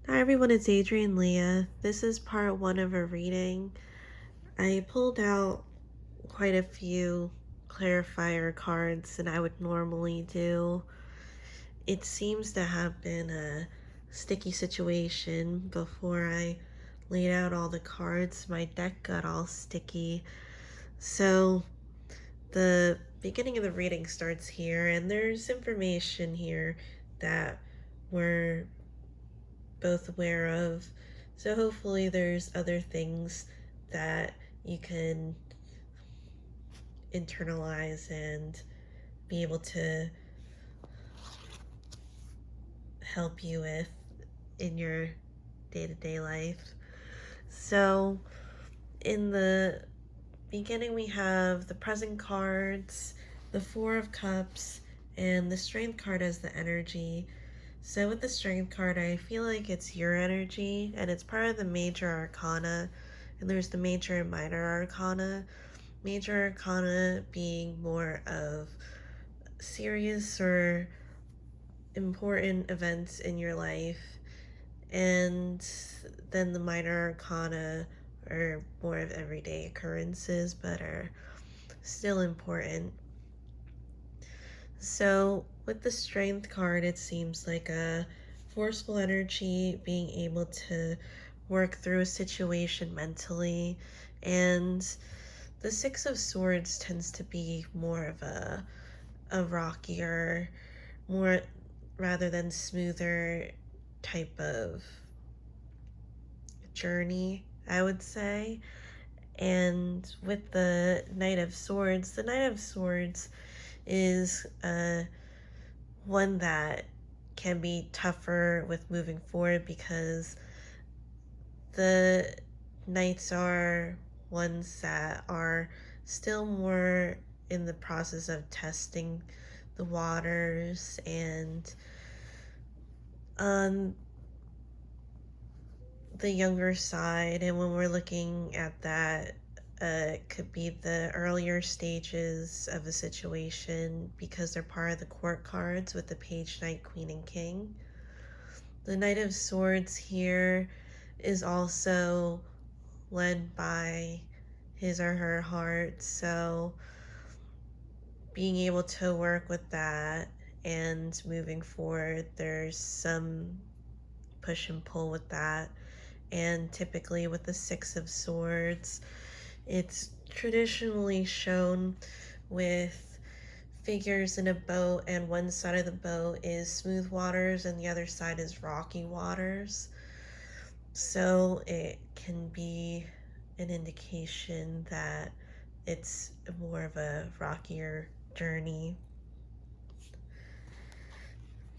Hi everyone, it's Adrian Leah. This is part one of a reading. I pulled out quite a few clarifier cards than I would normally do. It seems to have been a sticky situation before I laid out all the cards. My deck got all sticky. So the beginning of the reading starts here, and there's information here that we're both aware of. So hopefully there's other things that you can internalize and be able to help you with in your day-to-day life. So in the beginning we have the present cards, the Four of Cups, and the Strength card as the energy. So with the Strength card, I feel like it's your energy, and it's part of the Major Arcana, and there's the Major and Minor Arcana. Major Arcana being more of serious or important events in your life, and then the Minor Arcana are more of everyday occurrences but are still important. So, with the Strength card, it seems like a forceful energy, being able to work through a situation mentally. And the Six of Swords tends to be more of a rockier, more rather than smoother type of journey, I would say. And with the Knight of Swords is one that can be tougher with moving forward because the knights are ones that are still more in the process of testing the waters, and on the younger side, and when we're looking at that, it could be the earlier stages of a situation because they're part of the court cards with the page, knight, queen, and king. The Knight of Swords here is also led by his or her heart, so being able to work with that and moving forward, there's some push and pull with that. And typically with the Six of Swords, it's traditionally shown with figures in a boat, and one side of the boat is smooth waters and the other side is rocky waters. So it can be an indication that it's more of a rockier journey.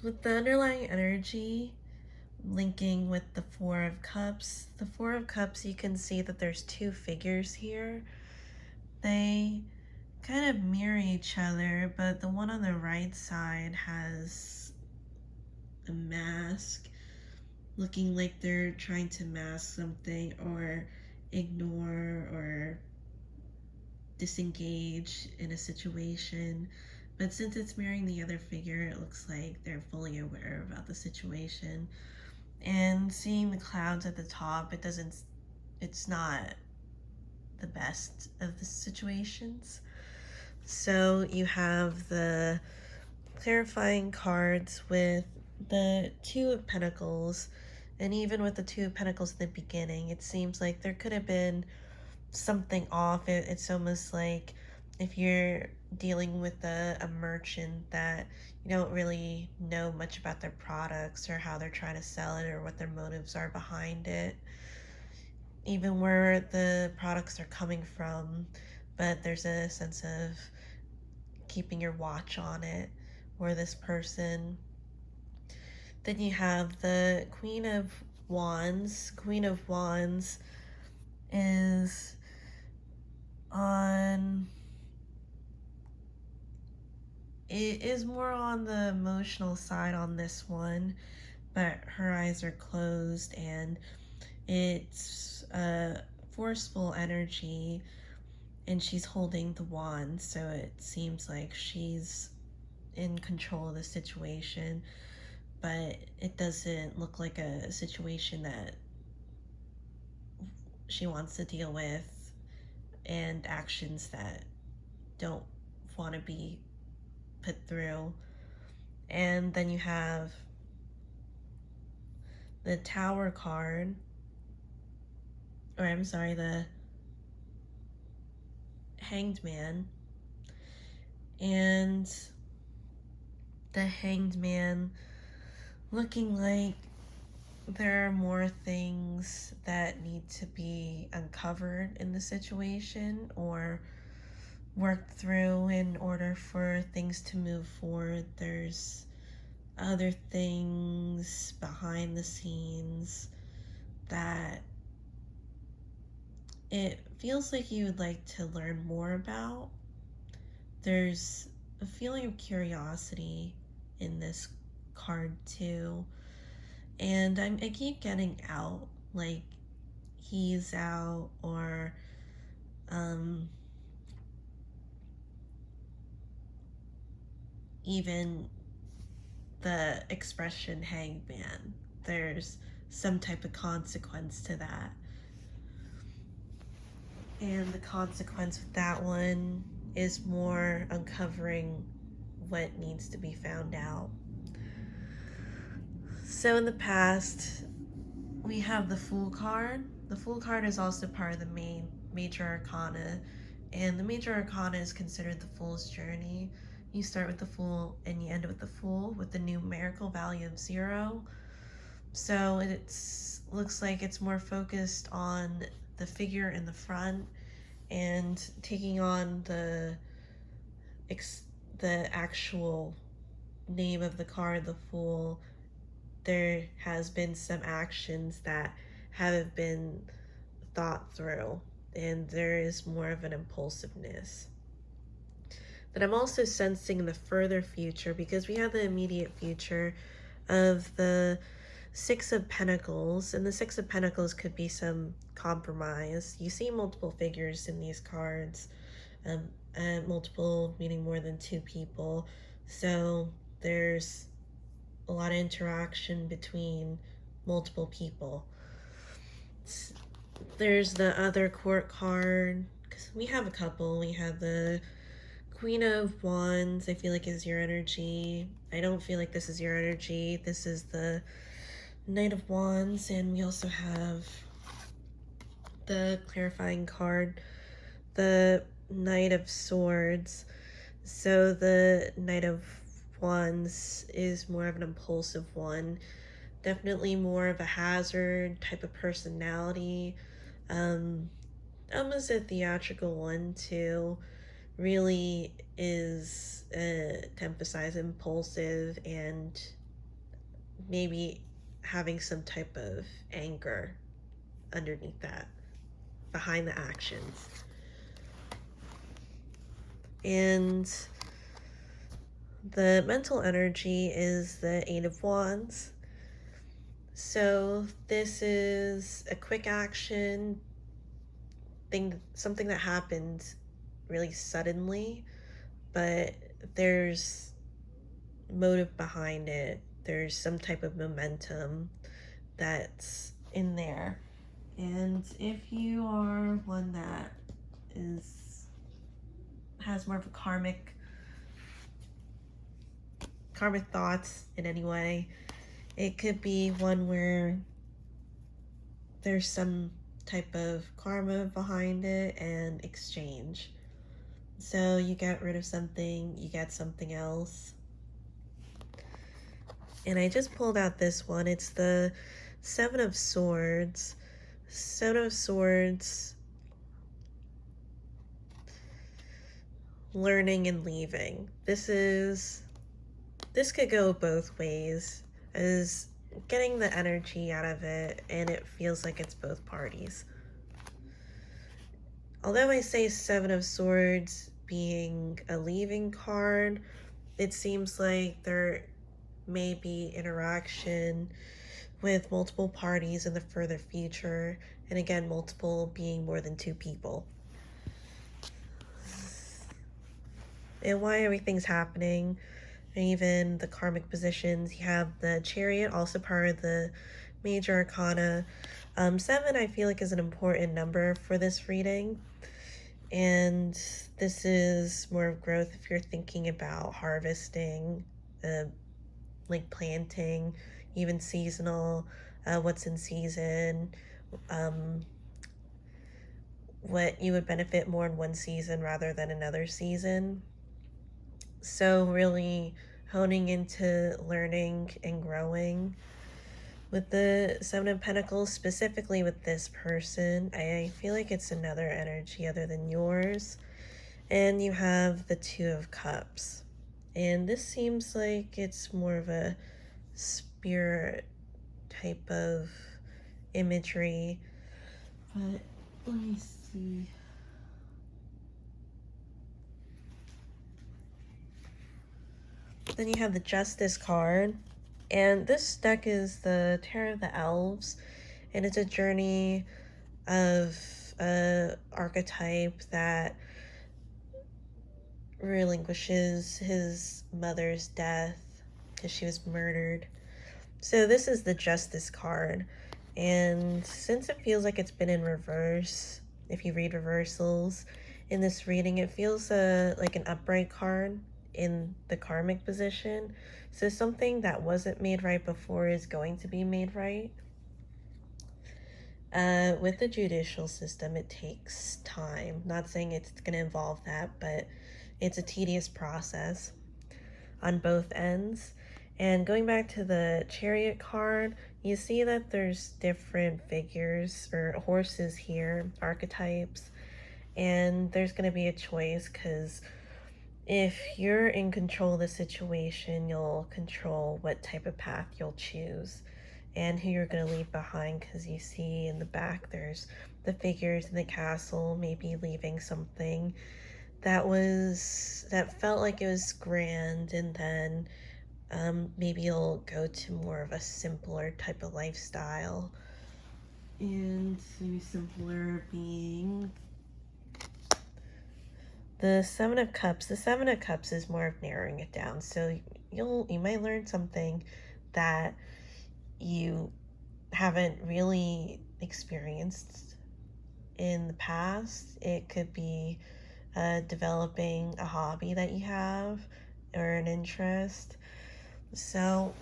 With the underlying energy linking with the Four of Cups, you can see that there's two figures here. They kind of mirror each other, but the one on the right side has a mask, looking like they're trying to mask something or ignore or disengage in a situation. But since it's mirroring the other figure, it looks like they're fully aware about the situation. And seeing the clouds at the top, it's not the best of the situations. So you have the clarifying cards with the Two of Pentacles, and even with the Two of Pentacles in the beginning, it seems like there could have been something off. It's almost like if you're dealing with a merchant that you don't really know much about their products or how they're trying to sell it or what their motives are behind it, even where the products are coming from, but there's a sense of keeping your watch on it, or this person. Then you have the Queen of Wands. Queen of Wands is on it is more on the emotional side on this one, but her eyes are closed, and it's a forceful energy, and she's holding the wand, so it seems like she's in control of the situation. but it doesn't look like a situation that she wants to deal with, and actions that don't want to be put through. And then you have the Tower card, or I'm sorry, the Hanged Man. And the Hanged Man looking like there are more things that need to be uncovered in the situation or worked through in order for things to move forward. There's other things behind the scenes that it feels like you would like to learn more about. There's a feeling of curiosity in this card too. And I keep getting out, like he's out, or um, even the expression hanged man. There's some type of consequence to that. And the consequence with that one is more uncovering what needs to be found out. So in the past, we have the Fool card. The Fool card is also part of the main Major Arcana, and the Major Arcana is considered the Fool's journey. You start with the Fool and you end with the Fool with the numerical value of 0. So it looks like it's more focused on the figure in the front and taking on the actual name of the card, the Fool. There has been some actions that haven't been thought through, and there is more of an impulsiveness. But I'm also sensing the further future, because we have the immediate future of the Six of Pentacles, and the Six of Pentacles could be some compromise. You see multiple figures in these cards, and multiple meaning more than 2 people. So there's a lot of interaction between multiple people. There's the other court card, because we have a couple. We have the Queen of Wands, I feel like is your energy. I don't feel like this is your energy. This is the Knight of Wands, and we also have the clarifying card, the Knight of Swords. So the Knight of Wands is more of an impulsive one, definitely more of a hazard type of personality, almost a theatrical one too. Really is to emphasize impulsive and maybe having some type of anger underneath that, behind the actions. And the mental energy is the Eight of Wands. So this is a quick action thing, something that happened really suddenly, but there's motive behind it. There's some type of momentum that's in there. And if you are one that has more of a karmic thoughts in any way, it could be one where there's some type of karma behind it and exchange. So you get rid of something, you get something else. And I just pulled out this one. It's the Seven of Swords. Seven of Swords, learning and leaving. This could go both ways, as getting the energy out of it, and it feels like it's both parties. Although I say Seven of Swords being a leaving card, it seems like there may be interaction with multiple parties in the further future, and again, multiple being more than 2 people. And why everything's happening even the karmic positions. You have the Chariot, also part of the major arcana. 7, I feel like, is an important number for this reading. And this is more of growth if you're thinking about harvesting, like planting, even seasonal, what's in season, um, what you would benefit more in one season rather than another season. So, really honing into learning and growing. With the Seven of Pentacles, specifically with this person, I feel like it's another energy other than yours. And you have the Two of Cups. And this seems like it's more of a spirit type of imagery. But let me see. Then you have the Justice card. And this deck is the Tarot of the Elves. And it's a journey of a archetype that relinquishes his mother's death because she was murdered. So this is the Justice card. And since it feels like it's been in reverse, if you read reversals in this reading, it feels like an upright card in the karmic position. So something that wasn't made right before is going to be made right. With the judicial system, it takes time. Not saying it's going to involve that, but it's a tedious process on both ends. And going back to the Chariot card, you see that there's different figures or horses here, archetypes, and there's going to be a choice because if you're in control of the situation, you'll control what type of path you'll choose and who you're going to leave behind, because you see in the back there's the figures in the castle, maybe leaving something that felt like it was grand, and then maybe you'll go to more of a simpler type of lifestyle. And maybe simpler being the Seven of Cups. The Seven of Cups is more of narrowing it down. So you might learn something that you haven't really experienced in the past. It could be developing a hobby that you have or an interest. So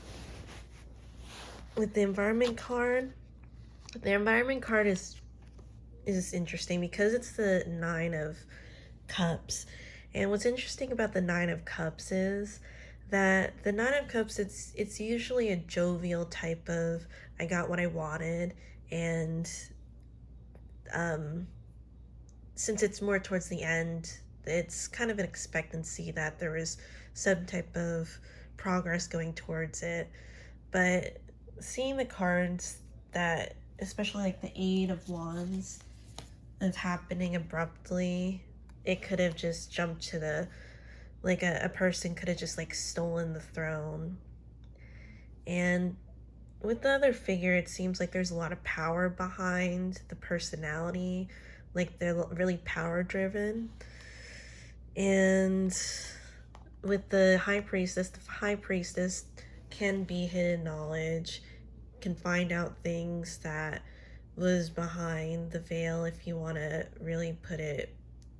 with the environment card is interesting because it's the Nine of Cups. And what's interesting about the Nine of Cups is that the Nine of Cups, it's usually a jovial type of I got what I wanted, and since it's more towards the end, it's kind of an expectancy that there is some type of progress going towards it. But seeing the cards that, especially like the Eight of Wands, of happening abruptly, it could have just jumped to the, like a person could have just like stolen the throne. And with the other figure, it seems like there's a lot of power behind the personality, like they're really power driven. And with the High Priestess can be hidden knowledge, can find out things that was behind the veil, if you want to really put it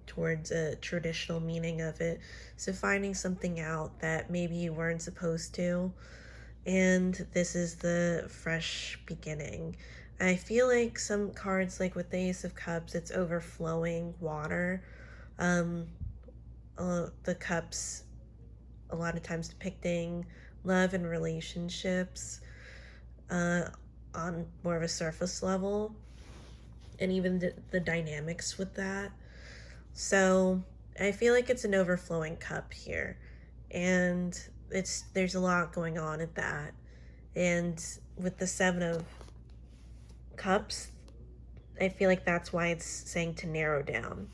towards a traditional meaning of it. So finding something out that maybe you weren't supposed to, and this is the fresh beginning. I feel like some cards, like with the Ace of Cups, it's overflowing water. The cups a lot of times depicting love and relationships on more of a surface level, and even the dynamics with that. So I feel like it's an overflowing cup here, and there's a lot going on at that. And with the Seven of Cups, I feel like that's why it's saying to narrow down.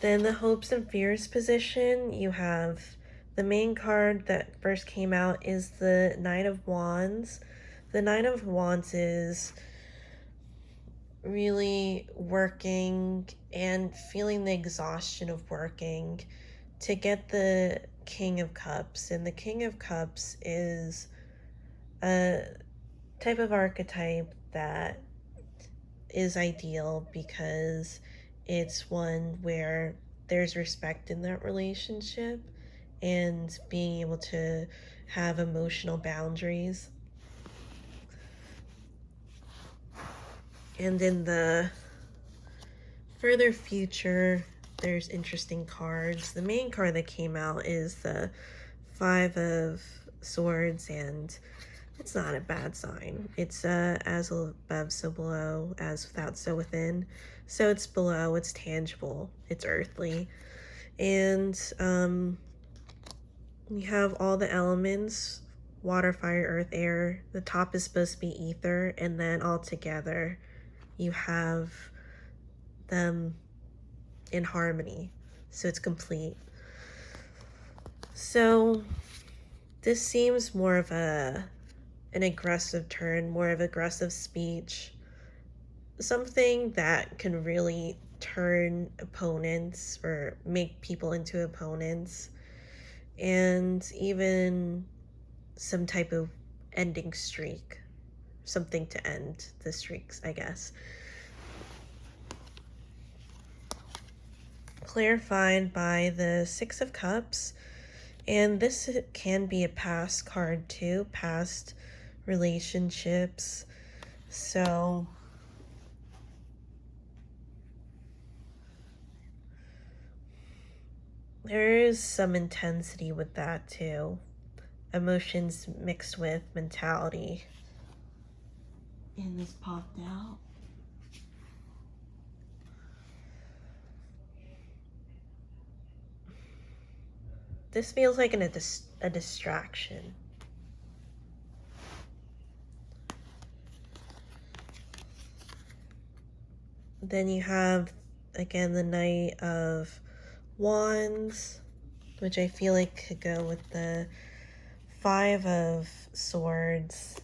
Then the hopes and fears position, you have the main card that first came out is the Nine of Wands. The Nine of Wands is really working and feeling the exhaustion of working to get the King of Cups, and the King of Cups is a type of archetype that is ideal because it's one where there's respect in that relationship and being able to have emotional boundaries. And in the further future, there's interesting cards. The main card that came out is the Five of Swords, and it's not a bad sign. It's as above, so below, as without, so within. So it's below, it's tangible, it's earthly. And you have all the elements: water, fire, earth, air. The top is supposed to be ether, and then all together you have them in harmony. So it's complete. So this seems more of an aggressive turn, more of aggressive speech, something that can really turn opponents or make people into opponents, and even some type of ending streak, something to end the streaks, I guess. Clarified by the Six of Cups, and this can be a past card too, past relationships. So there is some intensity with that too. Emotions mixed with mentality. And this popped out. This feels like a distraction. Then you have, again, the Knight of Wands, which I feel like could go with the Five of Swords.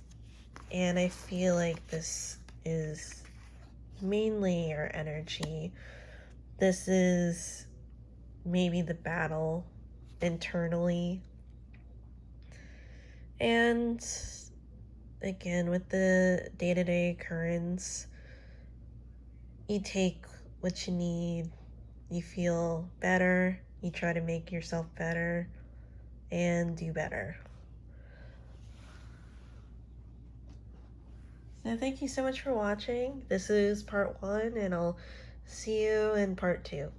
And I feel like this is mainly your energy. This is maybe the battle internally. And again, with the day-to-day occurrence, you take what you need, you feel better, you try to make yourself better and do better. So thank you so much for watching. This is part 1, and I'll see you in part 2.